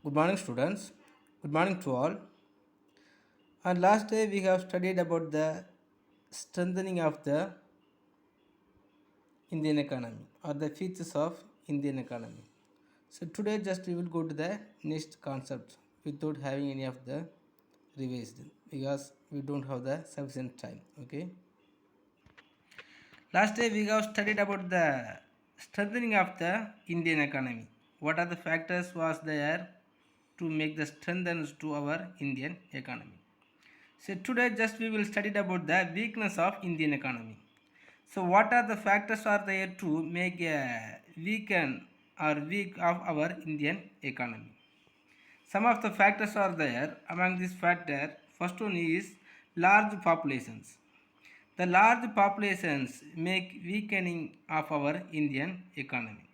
Good morning, students. Good morning to all. And last day we have studied about the strengthening of the Indian economy or the features of Indian economy. So today just we will go to the next concept without having any of the revised because we don't have the sufficient time. Okay. Last day we have studied about the strengthening of the Indian economy. What are the factors was there to make the strengthens to our Indian economy? So today just we will study about the weakness of Indian economy. So what are the factors are there to make a weaken or weak of our Indian economy? Some of the factors are there. Among these factors, first one is large populations. The large populations make weakening of our Indian economy.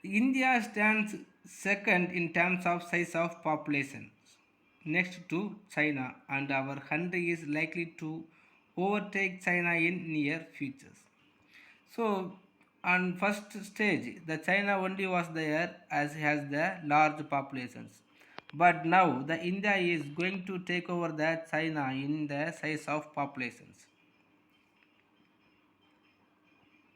India stands second in terms of size of population next to China, and our country is likely to overtake China in near futures. So on first stage the China only was there as has the large populations. But now the India is going to take over the China in the size of populations.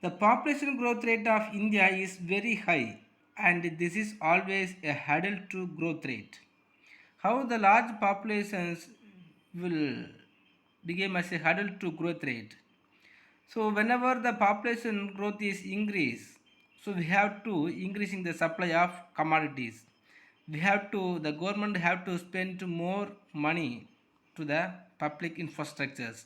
The population growth rate of India is very high, and this is always a hurdle to growth rate. How the large populations will become as a hurdle to growth rate. So whenever the population growth is increased, so we have to increasing the supply of commodities. The government have to spend more money to the public infrastructures.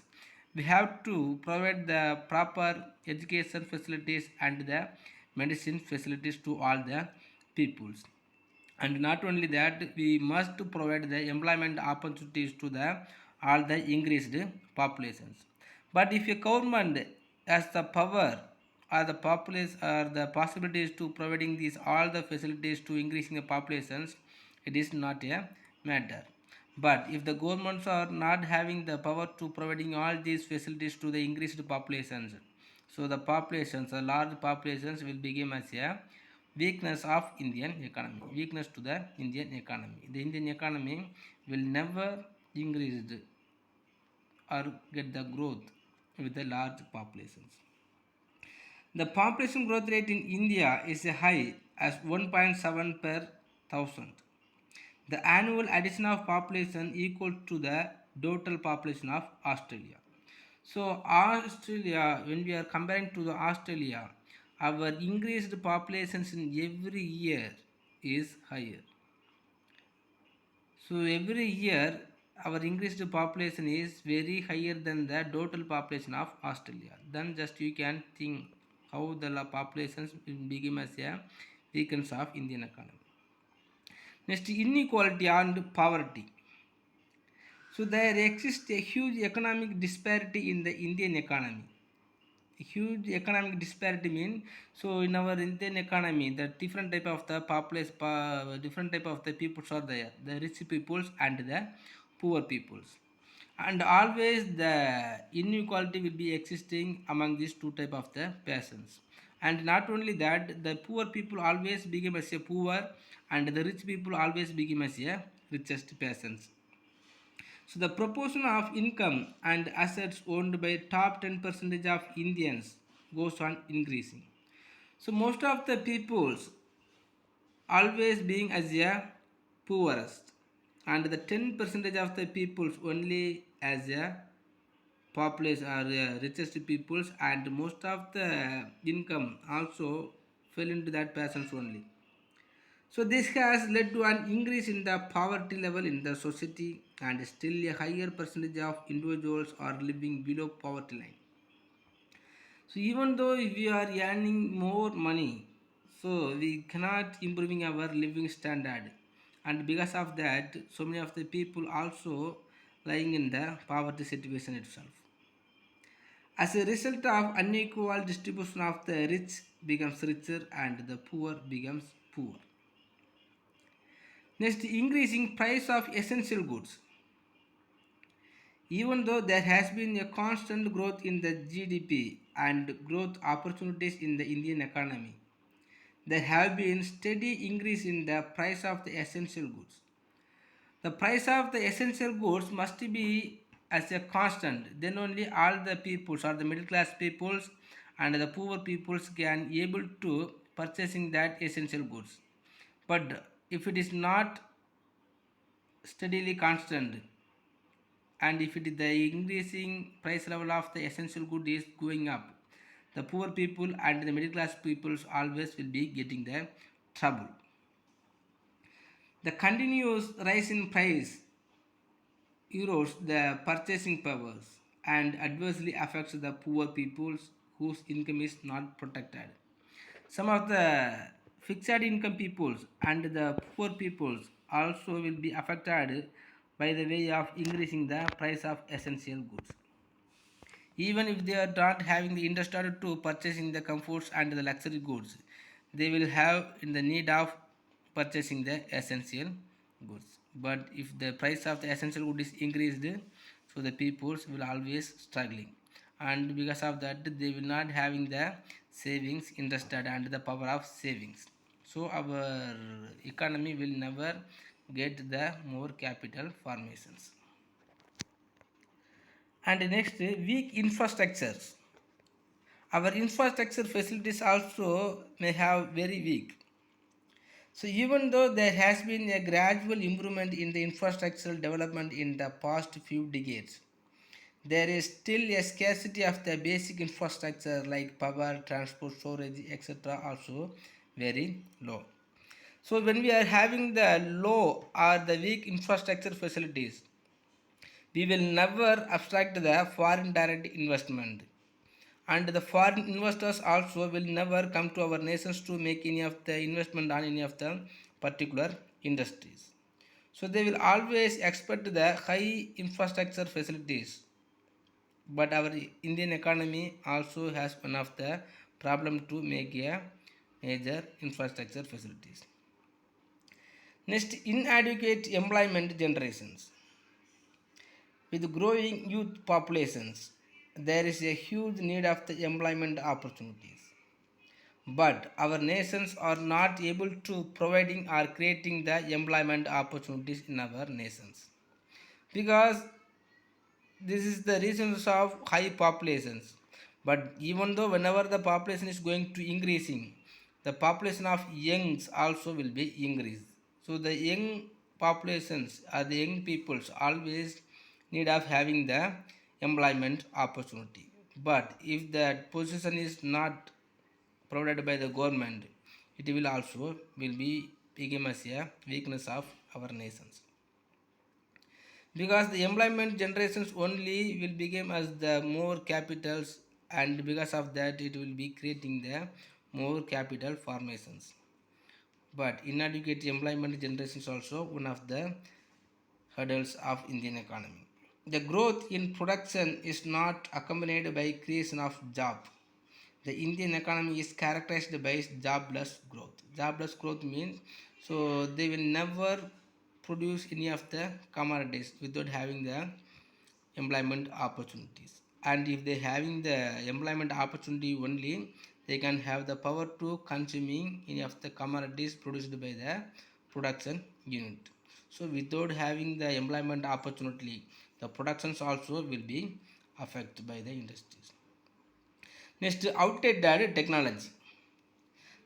We have to provide the proper education facilities and the medicine facilities to all the peoples. And not only that, we must provide the employment opportunities to the all the increased populations. But if a government has the power or the populace or the possibilities to providing these all the facilities to increasing the populations, it is not a matter. But if the governments are not having the power to providing all these facilities to the increased populations, so the populations, the large populations will become as a weakness of Indian economy. Weakness to the Indian economy. The Indian economy will never increase or get the growth with the large populations. The population growth rate in India is high as 1.7 per thousand. The annual addition of population equal to the total population of Australia. So Australia, when we are comparing to the Australia, our increased populations in every year is higher. So every year our increased population is very higher than the total population of Australia. Then just you can think how the populations will become as a weakness of Indian economy. Next, inequality and poverty. So there exists a huge economic disparity in the Indian economy. Huge economic disparity mean, so in our Indian economy the different type of the population, different type of the peoples are there, the rich peoples and the poor peoples, and always the inequality will be existing among these two type of the persons. And not only that, the poor people always become as a poor, and the rich people always become as a richest persons. So the proportion of income and assets owned by top 10% of Indians goes on increasing. So most of the peoples always being as a poorest, and the 10% of the peoples only as a populace or richest peoples, and most of the income also fell into that persons only. So this has led to an increase in the poverty level in the society, and still a higher percentage of individuals are living below poverty line. So even though if we are earning more money, so we cannot improving our living standard, and because of that, so many of the people also lying in the poverty situation itself. As a result of unequal distribution of the rich becomes richer and the poor becomes poor. Next, increasing price of essential goods. Even though there has been a constant growth in the GDP and growth opportunities in the Indian economy, there have been steady increase in the price of the essential goods. The price of the essential goods must be as a constant. Then only all the peoples or the middle class peoples and the poor peoples can able to purchasing that essential goods. But if it is not steadily constant and if it is the increasing price level of the essential good is going up, the poor people and the middle class peoples always will be getting the trouble. The continuous rise in price erodes the purchasing powers and adversely affects the poor peoples whose income is not protected. Some of the fixed income peoples and the poor peoples also will be affected by the way of increasing the price of essential goods. Even if they are not having the interest to purchasing the comforts and the luxury goods, they will have in the need of purchasing the essential goods. But if the price of the essential good is increased, so the peoples will always struggling, and because of that they will not having the savings interested and the power of savings. So our economy will never get the more capital formations. And next, weak infrastructures. Our infrastructure facilities also may have very weak. So even though there has been a gradual improvement in the infrastructural development in the past few decades, there is still a scarcity of the basic infrastructure like power, transport, storage, etc. also very low. So when we are having the low or the weak infrastructure facilities, we will never abstract the foreign direct investment, and the foreign investors also will never come to our nations to make any of the investment on any of the particular industries. So they will always expect the high infrastructure facilities, but our Indian economy also has one of the problem to make a major infrastructure facilities. Next, inadequate employment generations. With growing youth populations, there is a huge need of the employment opportunities. But our nations are not able to providing or creating the employment opportunities in our nations, because this is the reasons of high populations. But even though whenever the population is going to increasing, the population of youngs also will be increased. So the young populations or the young peoples always need of having the employment opportunity. But if that position is not provided by the government, it will also will be become as a weakness of our nations, because the employment generations only will become as the more capitals, and because of that it will be creating the more capital formations. But inadequate employment generations also one of the hurdles of Indian economy. The growth in production is not accompanied by creation of job. The Indian economy is characterized by jobless growth. Jobless growth means so they will never produce any of the commodities without having the employment opportunities. And if they having the employment opportunity only, they can have the power to consuming any of the commodities produced by the production unit. So without having the employment opportunity, the productions also will be affected by the industries. Next, outdated technology.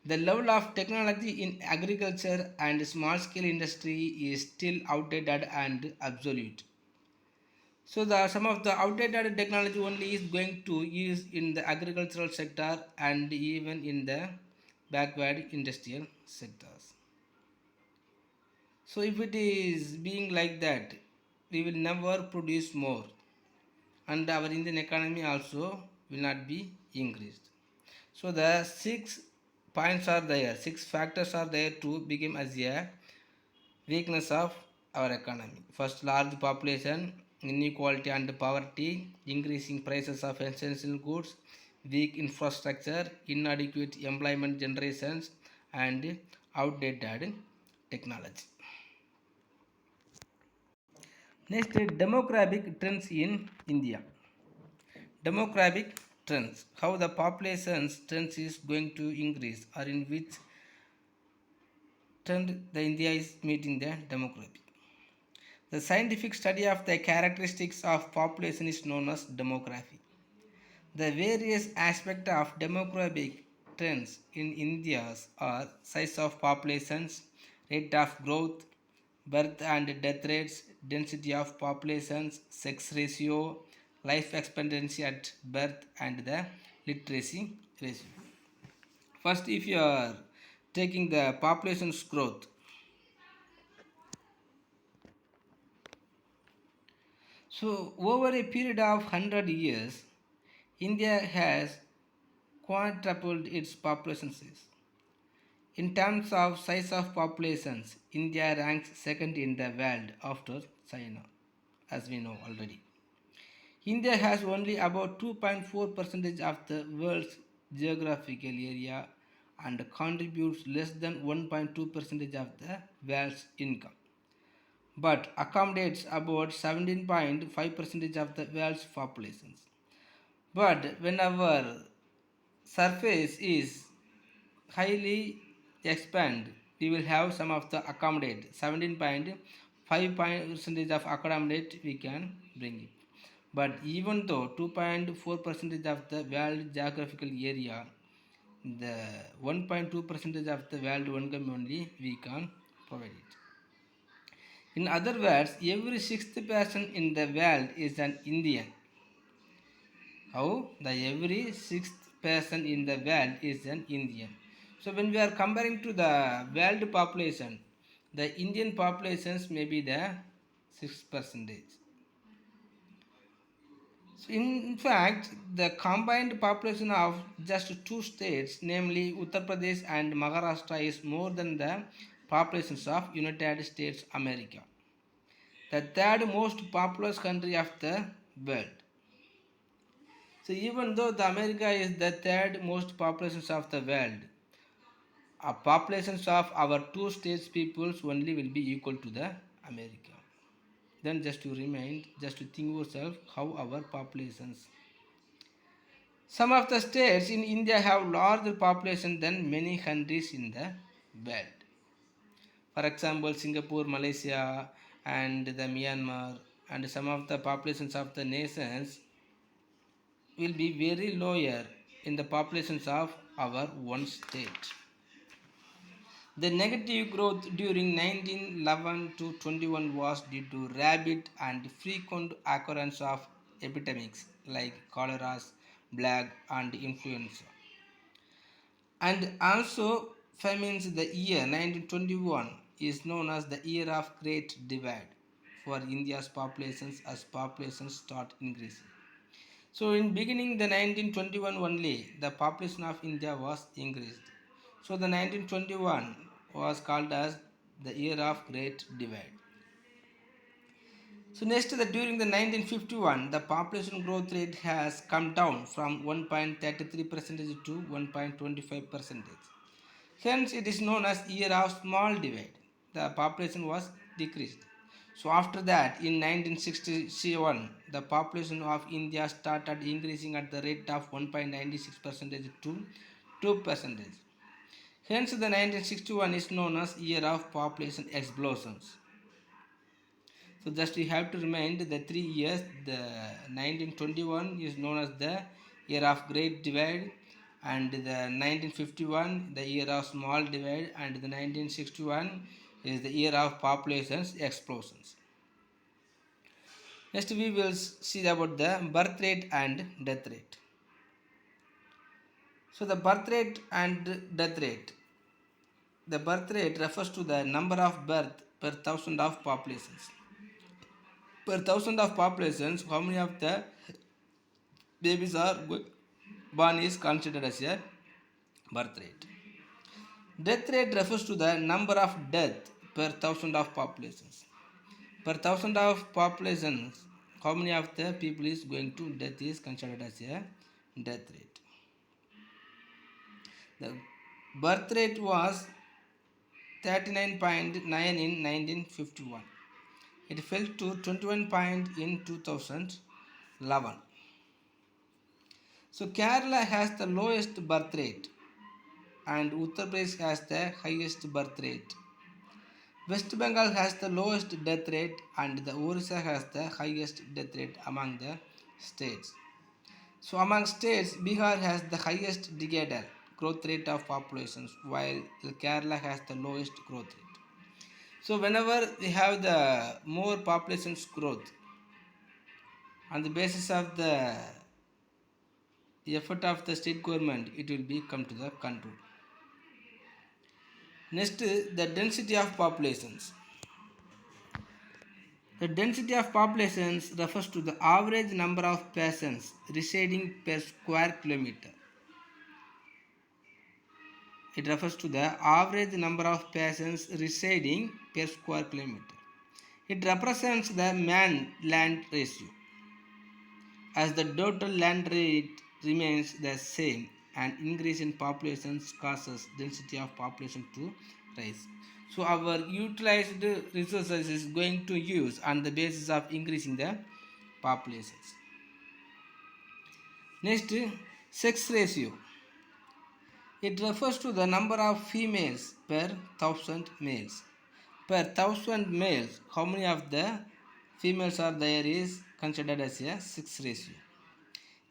The level of technology in agriculture and small scale industry is still outdated and obsolete. So the some of the outdated technology only is going to use in the agricultural sector and even in the backward industrial sectors. So if it is being like that, we will never produce more, and our Indian economy also will not be increased. So the 6 points are there, 6 factors are there to become as a weakness of our economy. First, large population, inequality and poverty, increasing prices of essential goods, weak infrastructure, inadequate employment generations, and outdated technology. Next, demographic trends in India. Demographic trends, how the population trends is going to increase or in which trend the India is meeting the demography. The scientific study of the characteristics of population is known as demography. The various aspects of demographic trends in India are size of populations, rate of growth, birth and death rates, density of populations, sex ratio, life expectancy at birth, and the literacy ratio. First, if you are taking the population's growth, so over a period of 100 years, India has quadrupled its population size. In terms of size of populations, India ranks second in the world after China, as we know already. India has only about 2.4% of the world's geographical area and contributes less than 1.2% of the world's income, but accommodates about 17.5% of the world's populations. But when our surface is highly expand, we will have some of the accommodate 17.5 percentage of accommodate we can bring it. But even though 2.4 percentage of the world geographical area, the 1.2 percentage of the world income only we can provide it. In other words, every sixth person in the world is an Indian. How? The every sixth person in the world is an Indian. So when we are comparing to the world population, the Indian populations may be the 6%. So in fact, the combined population of just two states, namely Uttar Pradesh and Maharashtra, is more than the populations of United States America, the third most populous country of the world. So even though the America is the third most populations of the world, our populations of our two states peoples only will be equal to the America. Then just to remind, just to think yourself how our populations. Some of the states in India have larger population than many countries in the world. For example, Singapore, Malaysia, and the Myanmar, and some of the populations of the nations will be very lower in the populations of our one state. The negative growth during 1911 to 21 was due to rapid and frequent occurrence of epidemics like cholera, plague, and influenza. And also famines. The year 1921 is known as the year of Great Divide for India's populations as populations start increasing. So in beginning the 1921 only the population of India was increased. So the 1921 was called as the year of Great Divide. So next during the 1951 the population growth rate has come down from 1.33% to 1.25%. Hence it is known as year of small divide. The population was decreased. So after that, in 1967, the population of India started increasing at the rate of 1.96% to 2%. Hence the 1961 is known as year of population explosions. So just you have to remind the 3 years. The 1921 is known as the year of Great Divide, and the 1951 the year of Small Divide, and the 1961 is the year of populations explosions. Next we will see about the birth rate and death rate. So the birth rate and death rate. The birth rate refers to the number of birth per thousand of populations. Per thousand of populations, how many of the babies are born is considered as a birth rate. Death rate refers to the number of death per thousand of populations. Per thousand of populations, how many of the people is going to death is considered as a death rate. The birth rate was 39.9 in 1951. It fell to 21 point in 2011. So Kerala has the lowest birth rate and Uttar Pradesh has the highest birth rate. West Bengal has the lowest death rate and the Orissa has the highest death rate among the states. So among states, Bihar has the highest decadal growth rate of populations while Kerala has the lowest growth rate. So whenever we have the more populations growth on the basis of the effort of the state government, it will be come to the control. Next, the density of populations. The density of populations refers to the average number of persons residing per square kilometer. It refers to the average number of persons residing per square kilometer. It represents the man-land ratio. As the total land rate remains the same, an increase in population causes density of population to rise. So our utilized resources is going to use on the basis of increasing the populations. Next, sex ratio. It refers to the number of females per thousand males. Per thousand males, how many of the females are there is considered as a sex ratio.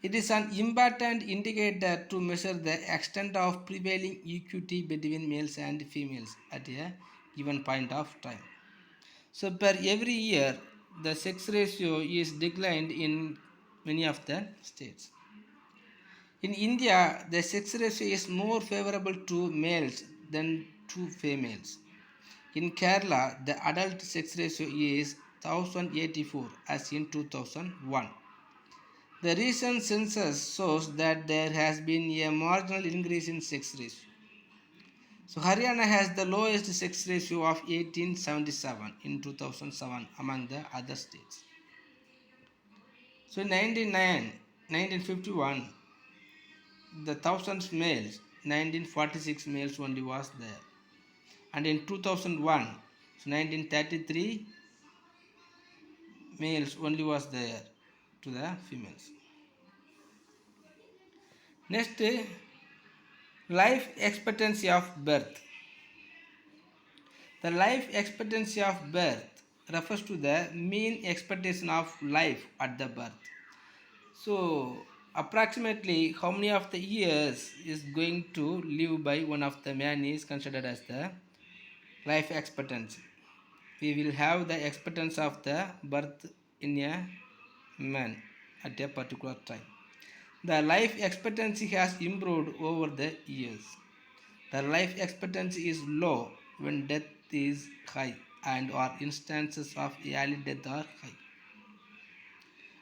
It is an important indicator to measure the extent of prevailing equity between males and females at a given point of time. So per every year, the sex ratio is declined in many of the states. In India, the sex ratio is more favorable to males than to females. In Kerala, the adult sex ratio is 1084 as in 2001. The recent census shows that there has been a marginal increase in sex ratio. So Haryana has the lowest sex ratio of 1877 in 2007 among the other states. So in 1951, the thousands males, 1946 males only was there. And in 2001, so 1933 males only was there to the females. Next, life expectancy of birth. The life expectancy of birth refers to the mean expectation of life at the birth. So approximately how many of the years is going to live by one of the man is considered as the life expectancy. We will have the expectancy of the birth in a man at a particular time. The life expectancy has improved over the years. The life expectancy is low when death is high and or instances of early death are high.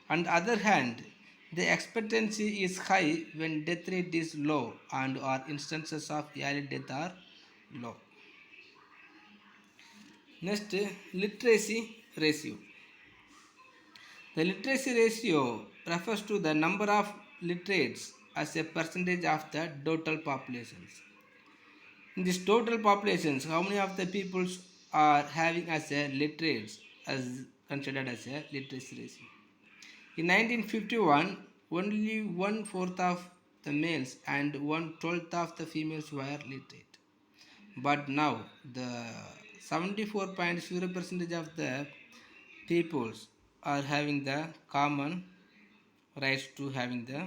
On the other hand, the expectancy is high when death rate is low and or instances of early death are low. Next, literacy ratio. The literacy ratio refers to the number of literates as a percentage of the total populations. In this total populations, how many of the peoples are having as a literates as considered as a literacy ratio? In 1951, only 1/4 of the males and 1/12 of the females were literate. But now the 74.0% of the peoples are having the common rights to having the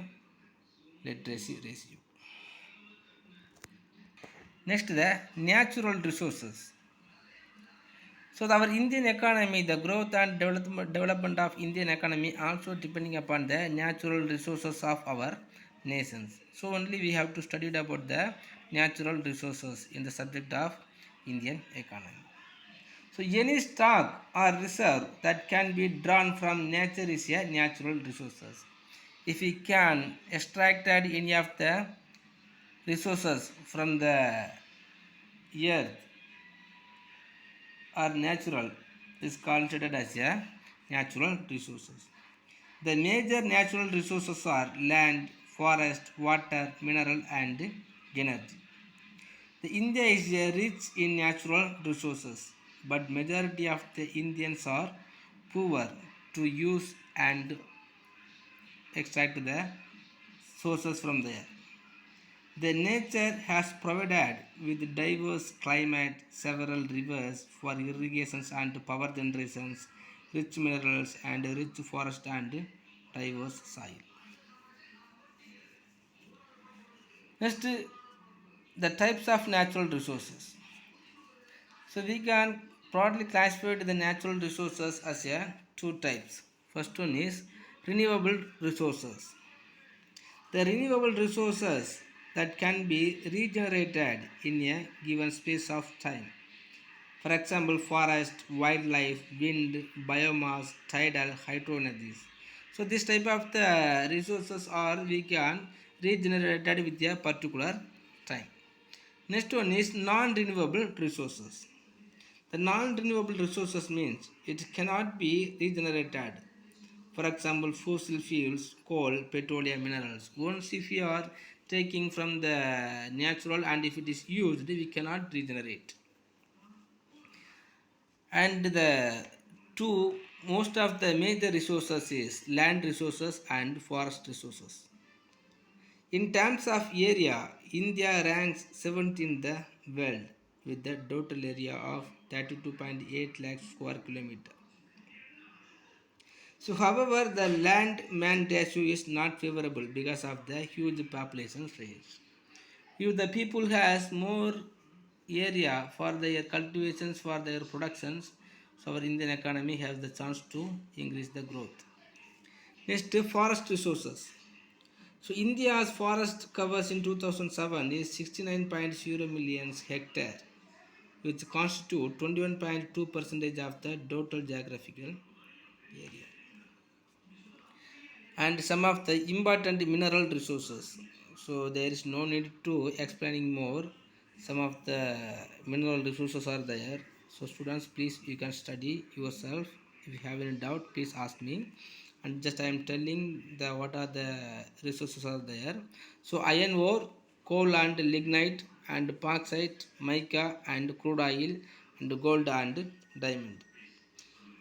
literacy ratio. Next, the natural resources. So our Indian economy, the growth and development of Indian economy also depending upon the natural resources of our nations. So only we have to study about the natural resources in the subject of Indian economy. So any stock or reserve that can be drawn from nature is a natural resources. If we can extract any of the resources from the earth or natural is considered as a natural resources. The major natural resources are land, forest, water, mineral and energy. The India is rich in natural resources, but majority of the Indians are poor to use and extract the sources from there. The nature has provided with diverse climate, several rivers for irrigations and power generations, rich minerals and rich forest and diverse soil. Next, the types of natural resources. So we can broadly classify the natural resources as a two types. First one is renewable resources. The renewable resources that can be regenerated in a given space of time. For example, forest, wildlife, wind, biomass, tidal, hydro energies. So this type of the resources are we can regenerated with a particular time. Next one is non-renewable resources. The non-renewable resources means it cannot be regenerated. For example, fossil fuels, coal, petroleum, minerals. Once if we are taking from the natural and if it is used, we cannot regenerate. And the two most of the major resources is land resources and forest resources. In terms of area, India ranks 7th in the world with the total area of 32.8 lakh square kilometer. So, however, the land man ratio is not favorable because of the huge population range. If the people has more area for their cultivations, for their productions, so our Indian economy has the chance to increase the growth. Next, forest resources. So India's forest covers in 2007 is 69.0 million hectare, which constitute 21.2 percentage of the total geographical area. And some of the important mineral resources. So there is no need to explaining more. Some of the mineral resources are there. So students, please you can study yourself. If you have any doubt, please ask me. And just I am telling the what are the resources are there. So iron ore, coal and lignite and bauxite, mica and crude oil and gold and diamond.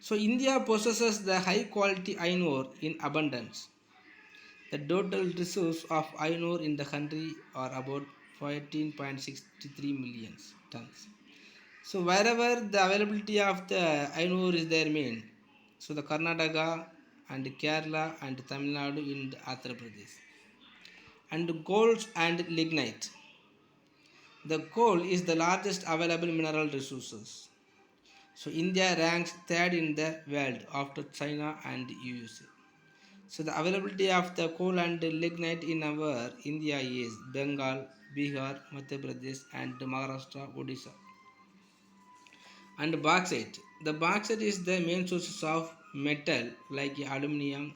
So India possesses the high quality iron ore in abundance. The total resource of iron ore in the country are about 14.63 million tons. So wherever the availability of the iron ore is there mean, so the Karnataka and Kerala and Tamil Nadu in the Andhra Pradesh. And gold and lignite. The coal is the largest available mineral resources. So India ranks third in the world after China and USA. So the availability of the coal and lignite in our India is Bengal, Bihar, Madhya Pradesh and Maharashtra, Odisha. And bauxite. The bauxite is the main source of metal like aluminium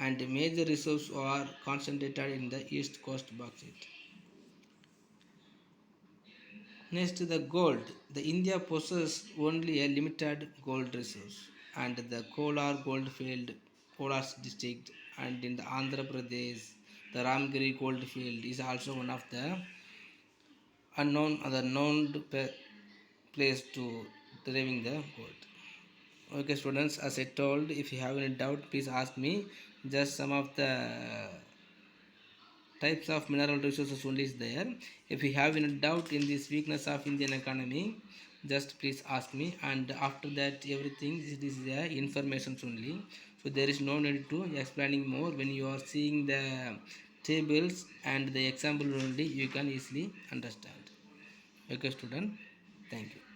and major resources are concentrated in the east coast bauxite. Next, the gold. The India possesses only a limited gold resource, and the Kolar goldfield, Kolar district, and in the Andhra Pradesh, the Ramgiri goldfield is also one of the unknown other known place to deriving the gold. Okay, students, as I told, if you have any doubt, please ask me. Just some of the types of mineral resources only is there. If you have any doubt in this weakness of Indian economy, just please ask me, and after that everything this is the information only. So there is no need to explaining more. When you are seeing the tables and the example only, you can easily understand. Okay student, thank you.